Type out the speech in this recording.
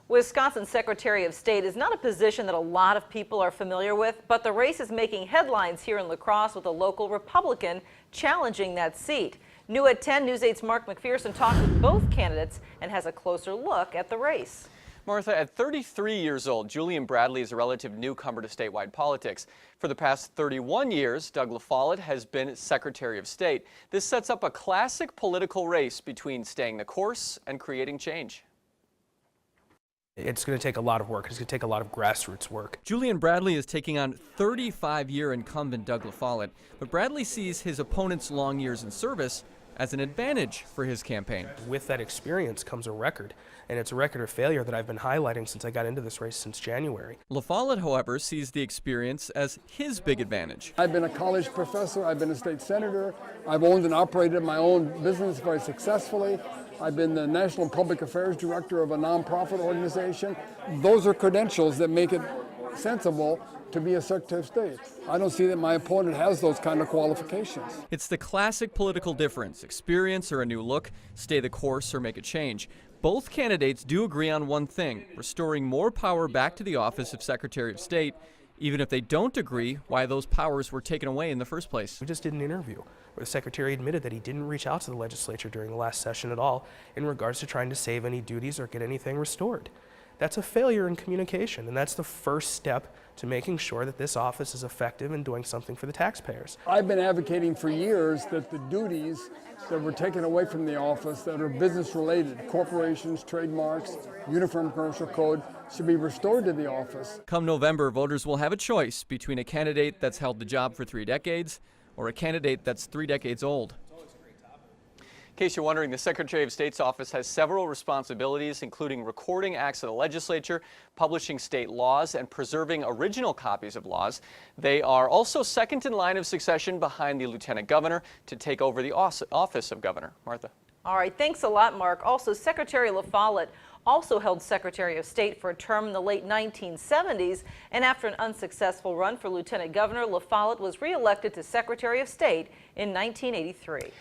Wisconsin's Secretary of State is not a position that a lot of people are familiar with, but the race is making headlines here in La Crosse with a local Republican challenging that seat. New at 10, News 8's Mark McPherson talked with both candidates and has a closer look at the race. Martha, at 33 years old, Julian Bradley is a relative newcomer to statewide politics. For the past 31 years, Doug LaFollette has been Secretary of State. This sets up a classic political race between staying the course and creating change. It's going to take a lot of work. It's going to take a lot of grassroots work. Julian Bradley is taking on 35-year incumbent Doug LaFollette, but Bradley sees his opponent's long years in service as an advantage for his campaign. With that experience comes a record, and it's a record of failure that I've been highlighting since I got into this race since January. LaFollette, however, sees the experience as his big advantage. I've been a college professor, I've been a state senator, I've owned and operated my own business very successfully. I've been the National Public Affairs Director of a nonprofit organization. Those are credentials that make it sensible to be a Secretary of State. I don't see that my opponent has those kind of qualifications. It's the classic political difference: experience or a new look, stay the course or make a change. Both candidates do agree on one thing: restoring more power back to the office of Secretary of State, even if they don't agree why those powers were taken away in the first place. We just did an interview where the Secretary admitted that he didn't reach out to the legislature during the last session at all in regards to trying to save any duties or get anything restored. That's a failure in communication, and that's the first step to making sure that this office is effective in doing something for the taxpayers. I've been advocating for years that the duties that were taken away from the office that are business related, corporations, trademarks, Uniform Commercial Code, should be restored to the office. Come November, voters will have a choice between a candidate that's held the job for 3 decades or a candidate that's 3 decades old. In case you're wondering, the Secretary of State's office has several responsibilities, including recording acts of the legislature, publishing state laws, and preserving original copies of laws. They are also second in line of succession behind the Lieutenant Governor to take over the office of Governor. Martha. All right, thanks a lot, Mark. Also, Secretary LaFollette also held Secretary of State for a term in the late 1970s, and after an unsuccessful run for Lieutenant Governor, LaFollette was reelected to Secretary of State in 1983.